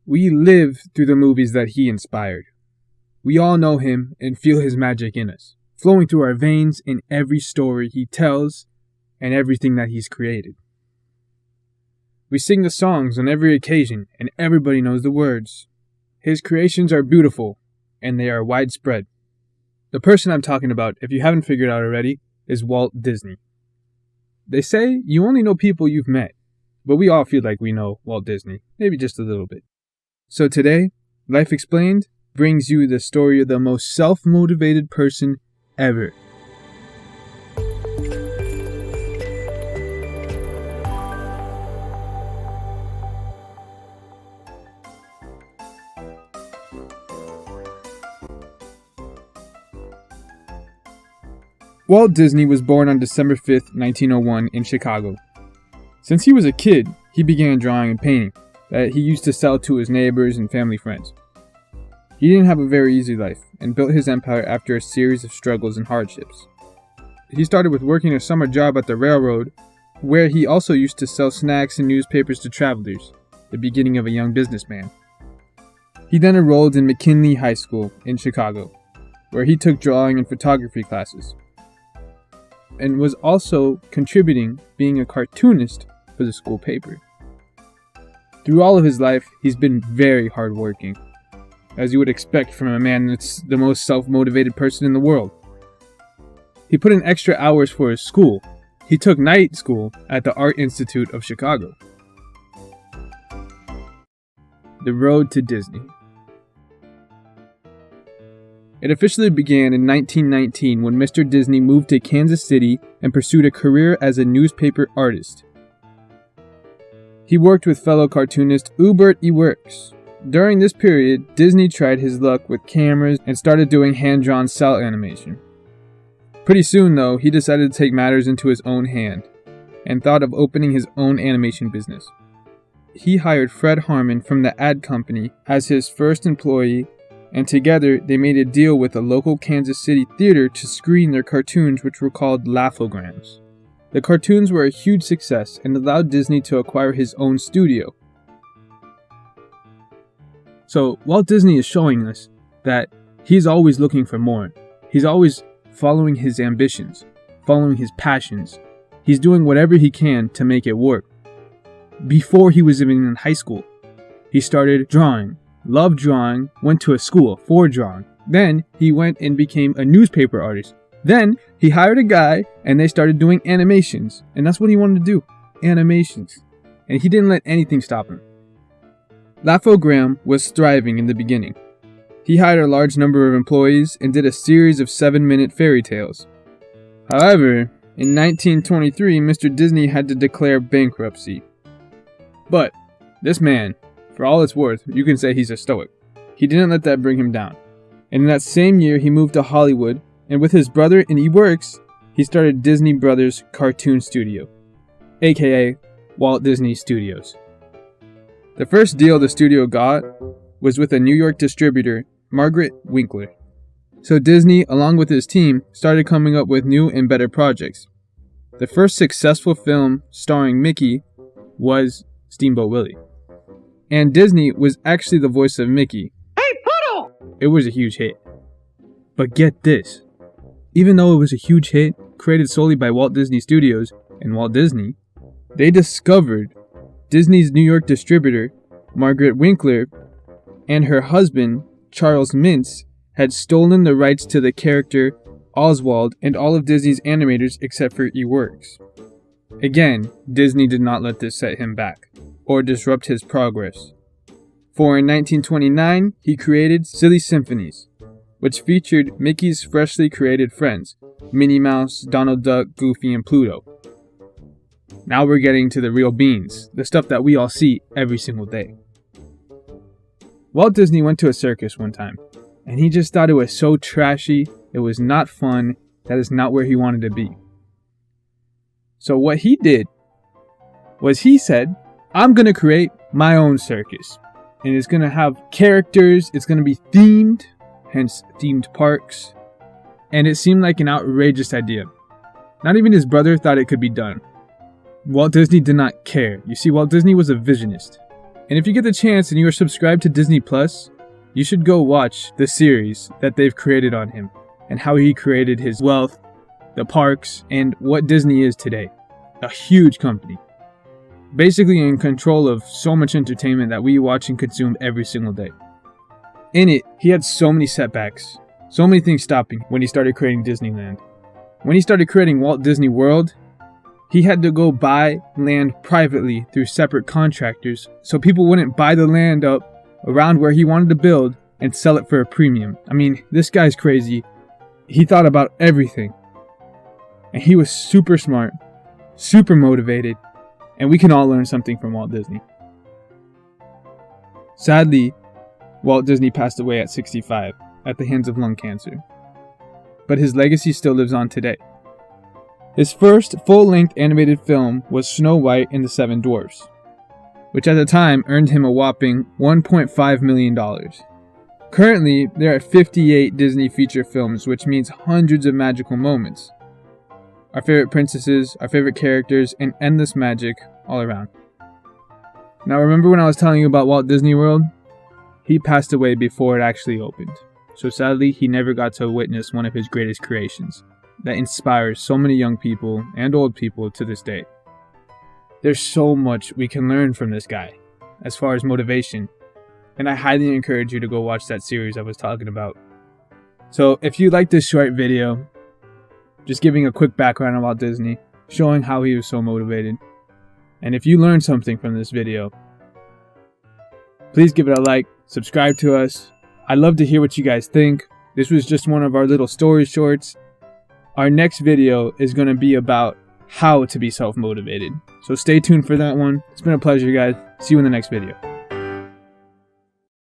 We live through the movies that he inspired. We all know him and feel his magic in us, flowing through our veins in every story he tells and everything that he's created. We sing the songs on every occasion and everybody knows the words. His creations are beautiful and they are widespread. The person I'm talking about, if you haven't figured out already, is Walt Disney. They say you only know people you've met, but we all feel like we know Walt Disney, maybe just a little bit. So today, Life Explained brings you the story of the most self-motivated person ever. Walt Disney was born on December 5th, 1901 in Chicago. Since he was a kid, he began drawing and painting that he used to sell to his neighbors and family friends. He didn't have a very easy life and built his empire after a series of struggles and hardships. He started with working a summer job at the railroad, where he also used to sell snacks and newspapers to travelers, the beginning of a young businessman. He then enrolled in McKinley High School in Chicago, where he took drawing and photography classes, and was also contributing being a cartoonist for the school paper. Through all of his life, he's been very hardworking, as you would expect from a man that's the most self-motivated person in the world. He put in extra hours for his school. He took night school at the Art Institute of Chicago. The road to Disney. It officially began in 1919 when Mr. Disney moved to Kansas City and pursued a career as a newspaper artist. He worked with fellow cartoonist Hubert E. Works. During this period, Disney tried his luck with cameras and started doing hand-drawn cel animation. Pretty soon, though, he decided to take matters into his own hand and thought of opening his own animation business. He hired Fred Harmon from the ad company as his first employee, and together they made a deal with a local Kansas City theater to screen their cartoons, which were called laughograms. The cartoons were a huge success and allowed Disney to acquire his own studio. So Walt Disney is showing us that he's always looking for more. He's always following his ambitions, following his passions. He's doing whatever he can to make it work. Before he was even in high school, he started drawing, loved drawing, went to a school for drawing. Then he went and became a newspaper artist. Then he hired a guy and they started doing animations. And that's what he wanted to do, animations. And he didn't let anything stop him. Laughogram was thriving in the beginning. He hired a large number of employees and did a series of 7-minute fairy tales. However, in 1923, Mr. Disney had to declare bankruptcy. But this man, for all it's worth, you can say he's a stoic. He didn't let that bring him down. And in that same year, he moved to Hollywood, and with his brother in eWorks, he started Disney Brothers Cartoon Studio, aka Walt Disney Studios. The first deal the studio got was with a New York distributor, Margaret Winkler. So Disney, along with his team, started coming up with new and better projects. The first successful film starring Mickey was Steamboat Willie. And Disney was actually the voice of Mickey. Hey, Poodle! It was a huge hit. But get this. Even though it was a huge hit, created solely by Walt Disney Studios and Walt Disney, they discovered Disney's New York distributor, Margaret Winkler, and her husband, Charles Mintz, had stolen the rights to the character Oswald and all of Disney's animators except for eWorks. Again, Disney did not let this set him back or disrupt his progress. For in 1929, he created Silly Symphonies, which featured Mickey's freshly created friends, Minnie Mouse, Donald Duck, Goofy, and Pluto. Now we're getting to the real beans, the stuff that we all see every single day. Walt Disney went to a circus one time, and he just thought it was so trashy, it was not fun, that is not where he wanted to be. So what he did was he said, I'm going to create my own circus. And it's going to have characters, it's going to be themed, hence themed parks. And it seemed like an outrageous idea. Not even his brother thought it could be done. Walt Disney did not care. You see, Walt Disney was a visionist. And if you get the chance and you are subscribed to Disney Plus, you should go watch the series that they've created on him and how he created his wealth, the parks, and what Disney is today. A huge company. Basically in control of so much entertainment that we watch and consume every single day. In it, he had so many setbacks, so many things stopping when he started creating Disneyland. When he started creating Walt Disney World, he had to go buy land privately through separate contractors so people wouldn't buy the land up around where he wanted to build and sell it for a premium. I mean, this guy's crazy. He thought about everything. And he was super smart, super motivated, and we can all learn something from Walt Disney. Sadly, Walt Disney passed away at 65 at the hands of lung cancer. But his legacy still lives on today. His first full-length animated film was Snow White and the Seven Dwarfs, which at the time earned him a whopping $1.5 million. Currently, there are 58 Disney feature films, which means hundreds of magical moments. Our favorite princesses, our favorite characters, and endless magic all around. Now remember when I was telling you about Walt Disney World? He passed away before it actually opened. So sadly, he never got to witness one of his greatest creations that inspires so many young people and old people to this day. There's so much we can learn from this guy as far as motivation, and I highly encourage you to go watch that series I was talking about. So if you like this short video, just giving a quick background on Walt Disney, showing how he was so motivated, and if you learned something from this video, please give it a like, subscribe to us. I'd love to hear what you guys think. This was just one of our little story shorts. Our next video is going to be about how to be self-motivated. So stay tuned for that one. It's been a pleasure, guys. See you in the next video.